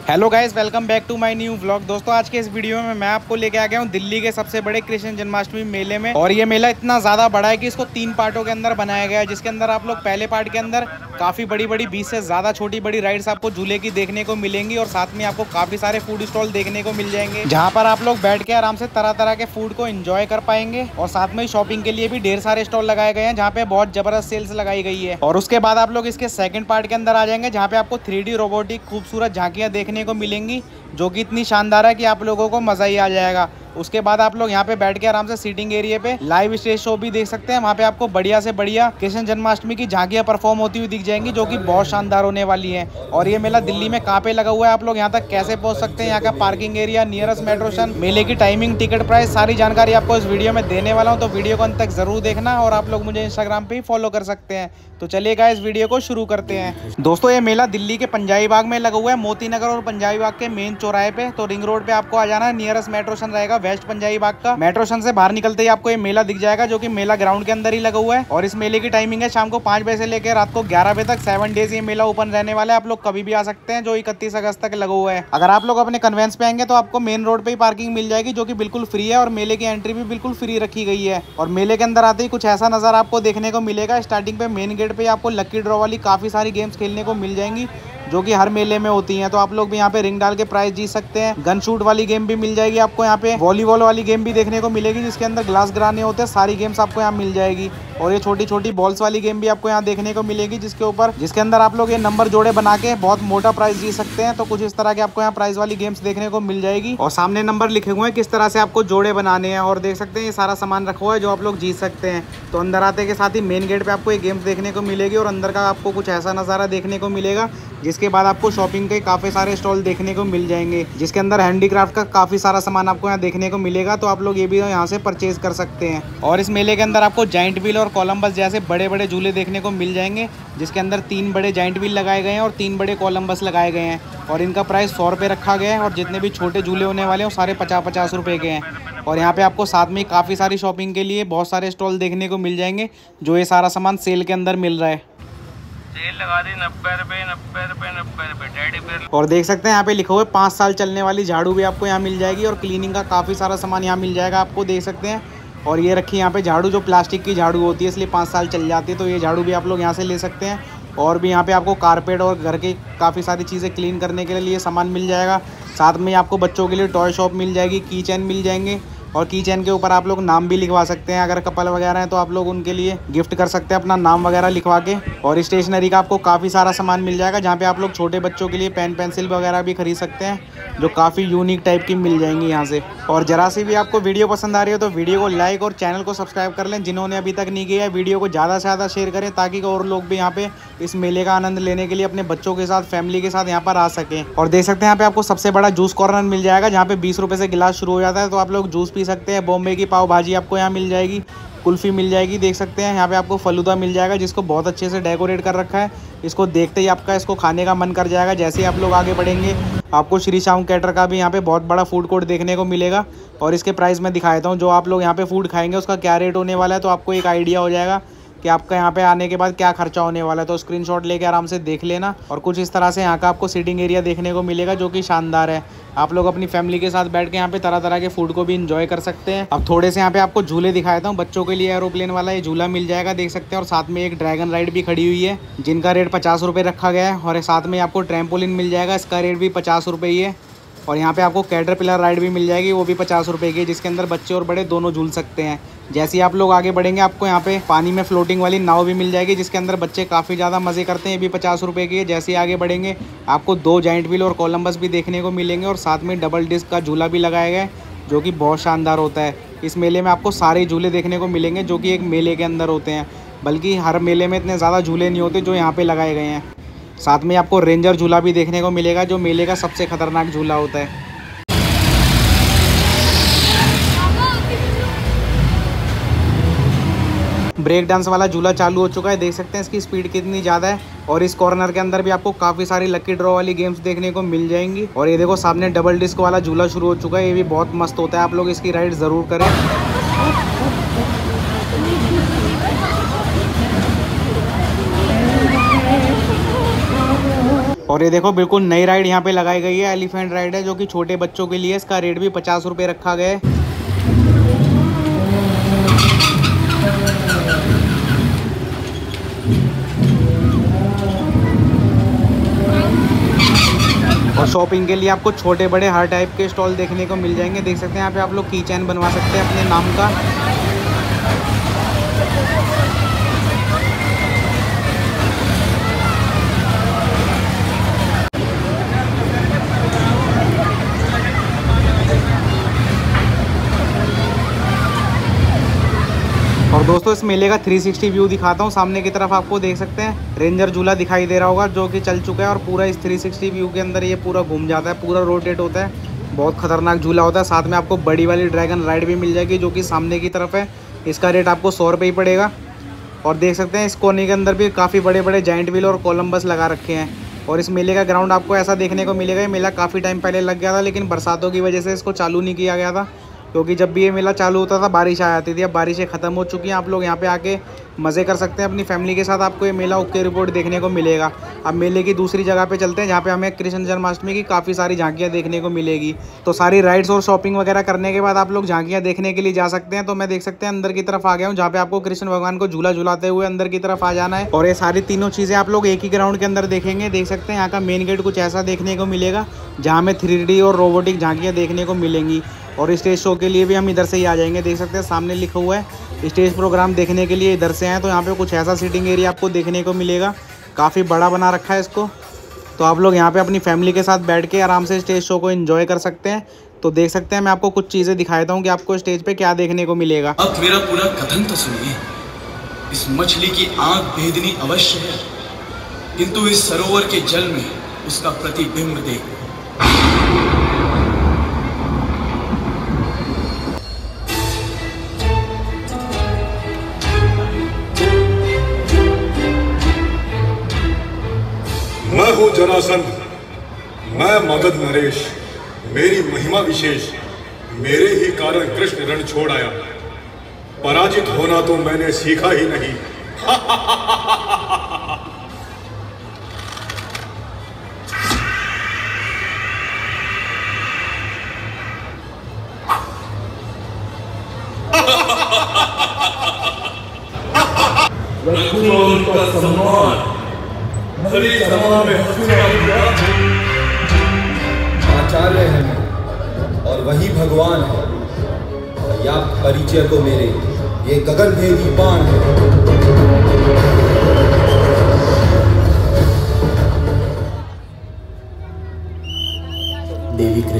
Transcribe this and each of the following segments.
Hello guys, welcome back to my new vlog. दोस्तों, आज के इस वीडियो में मैं आपको लेके आ गया हूँ दिल्ली के सबसे बड़े कृष्ण जन्माष्टमी मेले में। और ये मेला इतना ज़्यादा बड़ा है कि इसको 3 पार्टों के अंदर बनाया गया है, जिसके अंदर आप लोग पहले पार्ट के अंदर काफ़ी बड़ी बड़ी 20 से ज़्यादा छोटी बड़ी राइड्स आपको झूले की देखने को मिलेंगी और साथ में आपको काफ़ी सारे फूड स्टॉल देखने को मिल जाएंगे, जहाँ पर आप लोग बैठ के आराम से तरह तरह के फूड को एंजॉय कर पाएंगे। और साथ में शॉपिंग के लिए भी ढेर सारे स्टॉल लगाए गए हैं, जहाँ पे बहुत जबरदस्त सेल्स लगाई गई है। और उसके बाद आप लोग इसके सेकंड पार्ट के अंदर आ जाएंगे, जहाँ पे आपको 3D रोबोटिक खूबसूरत झांकियाँ देखने को मिलेंगी, जो कि इतनी शानदार है कि आप लोगों को मज़ा ही आ जाएगा। उसके बाद आप लोग यहाँ पे बैठ के आराम से सीटिंग एरिया पे लाइव स्टेज शो भी देख सकते हैं। वहाँ पे आपको बढ़िया से बढ़िया कृष्ण जन्माष्टमी की झांकियाँ परफॉर्म होती हुई दिख जाएंगी, जो कि बहुत शानदार होने वाली हैं। और ये मेला दिल्ली में कहाँ पे लगा हुआ है, आप लोग यहाँ तक कैसे पहुँच सकते हैं, यहाँ का parking area, nearest metro station, मेले की टाइमिंग, टिकट प्राइस, सारी जानकारी आपको इस वीडियो में देने वाला हूँ। तो वीडियो को अंत तक जरूर देखना और आप लोग मुझे इंस्टाग्राम पे ही फॉलो कर सकते हैं। तो चलिएगा, इस वीडियो को शुरू करते हैं। दोस्तों, ये मेला दिल्ली के पंजाबी बाग में लगा हुआ है, मोती नगर और पंजाबी बाग के मेन चौराहे पे। तो रिंग रोड पे आपको आ जाना है। नियरेस्ट मेट्रो स्टेशन रहेगा वेस्ट पंजाबी बाग का। मेट्रो स्टेशन से बाहर निकलते ही आपको ये मेला दिख जाएगा, जो कि मेला ग्राउंड के अंदर ही लगा हुआ है। और इस मेले की टाइमिंग है शाम को 5 बजे से लेकर रात को 11 बजे तक। 7 डेज ये मेला ओपन रहने वाला है। आप लोग कभी भी आ सकते हैं, जो 31 अगस्त तक लगा हुआ है। अगर आप लोग अपने कन्वेंस पे आएंगे तो आपको मेन रोड पे ही पार्किंग मिल जाएगी, जो कि बिल्कुल फ्री है। और मेले की एंट्री भी बिल्कुल फ्री रखी गई है। और मेले के अंदर आते ही कुछ ऐसा नज़ारा आपको देखने को मिलेगा। स्टार्टिंग पे मेन गेट पे आपको लकी ड्रॉ वाली काफ़ी सारी गेम्स खेलने को मिल जाएंगी, जो कि हर मेले में होती हैं। तो आप लोग भी यहाँ पे रिंग डाल के प्राइस जीत सकते हैं। गन शूट वाली गेम भी मिल जाएगी आपको यहाँ पे। वॉलीबॉल वाली गेम भी देखने को मिलेगी, जिसके अंदर ग्लास गिराने होते हैं। सारी गेम्स आपको यहाँ मिल जाएगी। और ये छोटी छोटी बॉल्स वाली गेम भी आपको यहाँ देखने को मिलेगी, जिसके अंदर आप लोग ये नंबर जोड़े बना के बहुत मोटा प्राइस जीत सकते हैं। तो कुछ इस तरह के आपको यहाँ प्राइस वाली गेम्स देखने को मिल जाएगी। और सामने नंबर लिखे हुए हैं किस तरह से आपको जोड़े बनाने हैं। और देख सकते हैं ये सारा सामान रखा हुआ है जो आप लोग जीत सकते हैं। तो अंदर आते के साथ ही मेन गेट पे आपको ये गेम्स देखने को मिलेगी। और अंदर का आपको कुछ ऐसा नज़ारा देखने को मिलेगा, जिसके बाद आपको शॉपिंग के काफ़ी सारे स्टॉल देखने को मिल जाएंगे, जिसके अंदर हैंडीक्राफ्ट का काफ़ी सारा सामान आपको यहाँ देखने को मिलेगा। तो आप लोग ये भी यहाँ से परचेज कर सकते हैं। और इस मेले के अंदर आपको जाइंट व्हील और कोलंबस जैसे बड़े बड़े झूले देखने को मिल जाएंगे, जिसके अंदर 3 बड़े जाइंट व्हील लगाए गए हैं और 3 बड़े कोलंबस लगाए गए हैं। और इनका प्राइस 100 रुपये रखा गया है। और जितने भी छोटे झूले होने वाले हैं वो सारे 50-50 रुपये के हैं। और यहाँ पे आपको साथ में काफ़ी सारी शॉपिंग के लिए बहुत सारे स्टॉल देखने को मिल जाएंगे, जो ये सारा सामान सेल के अंदर मिल रहा है। सेल लगा दी 90 रुपये 90 रुपये 90 रुपये टेडी बेयर। और देख सकते हैं यहाँ पे लिखा हुआ है 5 साल चलने वाली झाड़ू भी आपको यहाँ मिल जाएगी। और क्लीनिंग का काफ़ी सारा सामान यहाँ मिल जाएगा, आपको देख सकते हैं। और ये रखी यहाँ पे झाड़ू, जो प्लास्टिक की झाड़ू होती है, इसलिए 5 साल चल जाती है। तो ये झाड़ू भी आप लोग यहाँ से ले सकते हैं। और भी यहाँ पे आपको कारपेट और घर के काफ़ी सारी चीज़ें क्लीन करने के लिए सामान मिल जाएगा। साथ में आपको बच्चों के लिए टॉय शॉप मिल जाएगी, की चैन मिल जाएंगे। और की चैन के ऊपर आप लोग नाम भी लिखवा सकते हैं। अगर कपल वगैरह हैं तो आप लोग उनके लिए गिफ्ट कर सकते हैं अपना नाम वगैरह लिखवा के। और स्टेशनरी का आपको काफ़ी सारा सामान मिल जाएगा, जहाँ पे आप लोग छोटे बच्चों के लिए पेन पेंसिल वगैरह भी खरीद सकते हैं, जो काफ़ी यूनिक टाइप की मिल जाएंगी यहाँ से। और जरा सी भी आपको वीडियो पसंद आ रही हो तो वीडियो को लाइक और चैनल को सब्सक्राइब कर लें, जिन्होंने अभी तक नहीं किया है। वीडियो को ज़्यादा से ज़्यादा शेयर करें, ताकि और लोग भी यहाँ पे इस मेले का आनंद लेने के लिए अपने बच्चों के साथ, फैमिली के साथ यहाँ पर आ सकें। और देख सकते हैं यहाँ पे आपको सबसे बड़ा जूस कॉर्नर मिल जाएगा, जहाँ पे 20 रुपये से गिलास शुरू हो जाता है। तो आप लोग जूस पी सकते हैं। बॉम्बे की पाव भाजी आपको यहाँ मिल जाएगी, कुल्फ़ी मिल जाएगी, देख सकते हैं। यहाँ पे आपको फलूदा मिल जाएगा, जिसको बहुत अच्छे से डेकोरेट कर रखा है। इसको देखते ही आपका इसको खाने का मन कर जाएगा। जैसे ही आप लोग आगे बढ़ेंगे, आपको श्री श्याम कैटर का भी यहाँ पे बहुत बड़ा फूड कोर्ट देखने को मिलेगा। और इसके प्राइस मैं दिखा देता हूँ, जो आप लोग यहाँ पे फूड खाएंगे उसका क्या रेट होने वाला है, तो आपको एक आइडिया हो जाएगा कि आपका यहाँ पे आने के बाद क्या खर्चा होने वाला है। तो स्क्रीनशॉट लेके आराम से देख लेना। और कुछ इस तरह से यहाँ का आपको सीटिंग एरिया देखने को मिलेगा, जो कि शानदार है। आप लोग अपनी फैमिली के साथ बैठ के यहाँ पे तरह तरह के फूड को भी इंजॉय कर सकते हैं। अब थोड़े से यहाँ पे आपको झूले दिखाया था। बच्चों के लिए एरोप्लेन वाला ये झूला मिल जाएगा, देख सकते हैं। और साथ में एक ड्रैगन राइड भी खड़ी हुई है, जिनका रेट 50 रुपये रखा गया है। और साथ में आपको ट्रैम्पोलिन मिल जाएगा, इसका रेट भी 50 रुपये ही है। और यहाँ पे आपको कैटरपिलर राइड भी मिल जाएगी, वो भी 50 रुपये की है, जिसके अंदर बच्चे और बड़े दोनों झूल सकते हैं। जैसे ही आप लोग आगे बढ़ेंगे, आपको यहाँ पे पानी में फ्लोटिंग वाली नाव भी मिल जाएगी, जिसके अंदर बच्चे काफ़ी ज़्यादा मज़े करते हैं। ये भी 50 रुपये की है। जैसे ही आगे बढ़ेंगे, आपको 2 जाइंट व्हील और कोलंबस भी देखने को मिलेंगे। और साथ में डबल डिस्क का झूला भी लगाया गया है, जो कि बहुत शानदार होता है। इस मेले में आपको सारे झूले देखने को मिलेंगे, जो कि एक मेले के अंदर होते हैं। बल्कि हर मेले में इतने ज़्यादा झूले नहीं होते जो यहाँ पर लगाए गए हैं। साथ में आपको रेंजर झूला भी देखने को मिलेगा, जो मेले का सबसे खतरनाक झूला होता है। ब्रेक डांस वाला झूला चालू हो चुका है, देख सकते हैं इसकी स्पीड कितनी ज़्यादा है। और इस कॉर्नर के अंदर भी आपको काफ़ी सारी लकी ड्रॉ वाली गेम्स देखने को मिल जाएंगी। और ये देखो सामने डबल डिस्क वाला झूला शुरू हो चुका है, ये भी बहुत मस्त होता है। आप लोग इसकी राइड ज़रूर करें। और ये देखो बिल्कुल नई राइड यहाँ पे लगाई गई है, एलिफेंट राइड है जो कि छोटे बच्चों के लिए। इसका रेट भी 50 रुपये रखा गया है। और शॉपिंग के लिए आपको छोटे बड़े हर टाइप के स्टॉल देखने को मिल जाएंगे। देख सकते हैं यहाँ पे आप लोग की चैन बनवा सकते हैं अपने नाम का। और दोस्तों इस मेले का 360 व्यू दिखाता हूँ। सामने की तरफ आपको देख सकते हैं रेंजर झूला दिखाई दे रहा होगा जो कि चल चुका है, और पूरा इस 360 व्यू के अंदर ये पूरा घूम जाता है, पूरा रोटेट होता है। बहुत खतरनाक झूला होता है। साथ में आपको बड़ी वाली ड्रैगन राइड भी मिल जाएगी जो कि सामने की तरफ है। इसका रेट आपको 100 रुपये ही पड़ेगा। और देख सकते हैं इस कोने के अंदर भी काफ़ी बड़े बड़े जाइंट व्हील और कोलंबस लगा रखे हैं। और इस मेले का ग्राउंड आपको ऐसा देखने को मिलेगा। ये मेला काफ़ी टाइम पहले लग गया था, लेकिन बरसातों की वजह से इसको चालू नहीं किया गया था, क्योंकि जब भी ये मेला चालू होता था बारिश आ जाती थी। अब बारिशें ख़त्म हो चुकी हैं। आप लोग यहाँ पे आके मज़े कर सकते हैं अपनी फैमिली के साथ। आपको ये मेला ओके रिपोर्ट देखने को मिलेगा। अब मेले की दूसरी जगह पे चलते हैं जहाँ पे हमें कृष्ण जन्माष्टमी की काफ़ी सारी झांकियाँ देखने को मिलेगी। तो सारी राइड्स और शॉपिंग वगैरह करने के बाद आप लोग झांकियाँ देखने के लिए जा सकते हैं। तो मैं देख सकते हैं अंदर की तरफ आ गया हूँ, जहाँ पे आपको कृष्ण भगवान को झूला झुलाते हुए अंदर की तरफ आ जाना है। और ये सारी तीनों चीज़ें आप लोग एक ही ग्राउंड के अंदर देखेंगे। देख सकते हैं यहाँ का मेन गेट कुछ ऐसा देखने को मिलेगा, जहाँ में 3D और रोबोटिक झांकियाँ देखने को मिलेंगी। और स्टेज शो के लिए भी हम इधर से ही आ जाएंगे। देख सकते हैं सामने लिखा हुआ है स्टेज प्रोग्राम देखने के लिए इधर से आए। तो यहाँ पे कुछ ऐसा सीटिंग एरिया आपको देखने को मिलेगा, काफ़ी बड़ा बना रखा है इसको। तो आप लोग यहाँ पे अपनी फैमिली के साथ बैठ के आराम से स्टेज शो को एंजॉय कर सकते हैं। तो देख सकते हैं मैं आपको कुछ चीज़ें दिखा देता हूँ कि आपको स्टेज पे क्या देखने को मिलेगा। अब मेरा पूरा कथन तो सुनिए। इस मछली की आंख भेदनी अवश्य है, किंतु इस सरोवर के जल में उसका प्रतिबिंब देखो। मैं हूँ जरासंध, मैं मगध नरेश, मेरी महिमा विशेष, मेरे ही कारण कृष्ण रण छोड़ आया। पराजित होना तो मैंने सीखा ही नहीं। का सम्मान भरी सभा में आचार्य है मैं और वही भगवान है। पर्याप्त परिचय को मेरे ये गगनभेदी बाण है।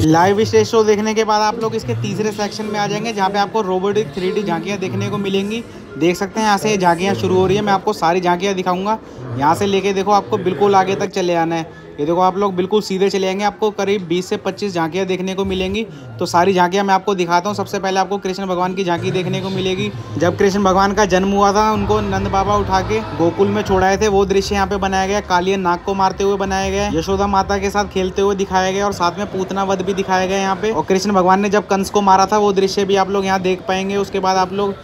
लाइव स्टेज शो देखने के बाद आप लोग इसके तीसरे सेक्शन में आ जाएंगे, जहाँ पे आपको रोबोटिक 3D झांकियाँ देखने को मिलेंगी। देख सकते हैं यहाँ से झांकियाँ शुरू हो रही है। मैं आपको सारी झांकियाँ दिखाऊंगा। यहाँ से लेके देखो आपको बिल्कुल आगे तक चले आना है। ये देखो आप लोग बिल्कुल सीधे चले आएंगे, आपको करीब 20 से 25 झांकियाँ देखने को मिलेंगी। तो सारी झांकियाँ मैं आपको दिखाता हूँ। सबसे पहले आपको कृष्ण भगवान की झांकी देखने को मिलेगी। जब कृष्ण भगवान का जन्म हुआ था, उनको नंद बाबा उठा के गोकुल में छोड़ाए थे, वो दृश्य यहाँ पे बनाया गया। कालिया नाग को मारते हुए बनाया गया, यशोदा माता के साथ खेलते हुए दिखाया गया, और साथ में पूतना वध भी दिखाया गया यहाँ पे। और कृष्ण भगवान ने जब कंस को मारा था वो दृश्य भी आप लोग यहाँ देख पाएंगे। उसके बाद आप लोग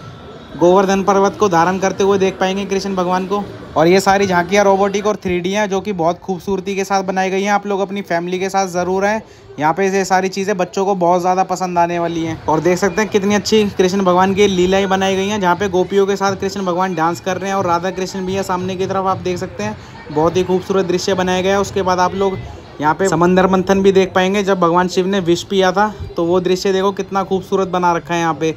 गोवर्धन पर्वत को धारण करते हुए देख पाएंगे कृष्ण भगवान को। और ये सारी झांकियाँ रोबोटिक और 3D हैं, जो कि बहुत खूबसूरती के साथ बनाई गई हैं। आप लोग अपनी फैमिली के साथ ज़रूर हैं। यहाँ पे ये सारी चीज़ें बच्चों को बहुत ज़्यादा पसंद आने वाली हैं। और देख सकते हैं कितनी अच्छी कृष्ण भगवान की लीलाएं बनाई गई हैं, जहाँ पे गोपियों के साथ कृष्ण भगवान डांस कर रहे हैं, और राधा कृष्ण भी है सामने की तरफ। आप देख सकते हैं बहुत ही खूबसूरत दृश्य बनाया गया है। उसके बाद आप लोग यहाँ पे समंदर मंथन भी देख पाएंगे, जब भगवान शिव ने विष पिया था, तो वो दृश्य देखो कितना खूबसूरत बना रखा है। यहाँ पे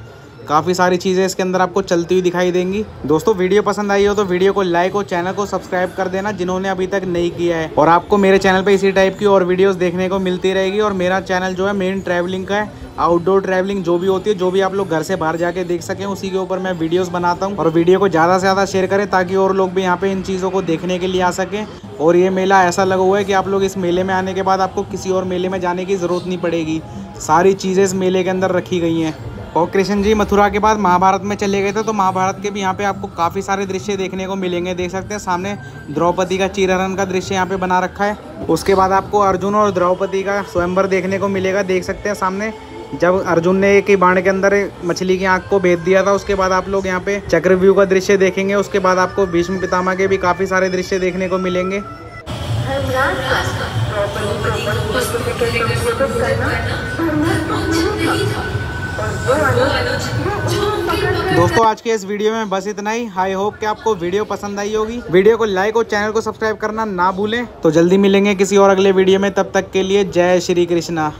काफ़ी सारी चीज़ें इसके अंदर आपको चलती हुई दिखाई देंगी। दोस्तों वीडियो पसंद आई हो तो वीडियो को लाइक और चैनल को सब्सक्राइब कर देना, जिन्होंने अभी तक नहीं किया है। और आपको मेरे चैनल पे इसी टाइप की और वीडियोस देखने को मिलती रहेगी। और मेरा चैनल जो है मेन ट्रैवलिंग का है, आउटडोर ट्रैवलिंग जो भी होती है, जो भी आप लोग घर से बाहर जाके देख सकें, उसी के ऊपर मैं वीडियोस बनाता हूँ। और वीडियो को ज़्यादा से ज़्यादा शेयर करें, ताकि और लोग भी यहाँ पे इन चीज़ों को देखने के लिए आ सकें। और ये मेला ऐसा लगा हुआ है कि आप लोग इस मेले में आने के बाद आपको किसी और मेले में जाने की ज़रूरत नहीं पड़ेगी। सारी चीज़ें इस मेले के अंदर रखी गई हैं। और कृष्ण जी मथुरा के बाद महाभारत में चले गए थे, तो महाभारत के भी यहाँ पे आपको काफ़ी सारे दृश्य देखने को मिलेंगे। देख सकते हैं सामने द्रौपदी का चीरहरण का दृश्य यहाँ पे बना रखा है। उसके बाद आपको अर्जुन और द्रौपदी का स्वयंवर देखने को मिलेगा। देख सकते हैं सामने जब अर्जुन ने एक ही बाण के अंदर मछली की आंख को भेद दिया था। उसके बाद आप लोग यहाँ पे चक्रव्यूह का दृश्य देखेंगे। उसके बाद आपको भीष्म पितामह के भी काफ़ी सारे दृश्य देखने को मिलेंगे। सर्टिफिकेट संशोधित करना पर मैं पहुंचा नहीं था। दोस्तों आज के इस वीडियो में बस इतना ही। आई होप कि आपको वीडियो पसंद आई होगी। वीडियो को लाइक और चैनल को सब्सक्राइब करना ना भूलें। तो जल्दी मिलेंगे किसी और अगले वीडियो में, तब तक के लिए जय श्री कृष्णा।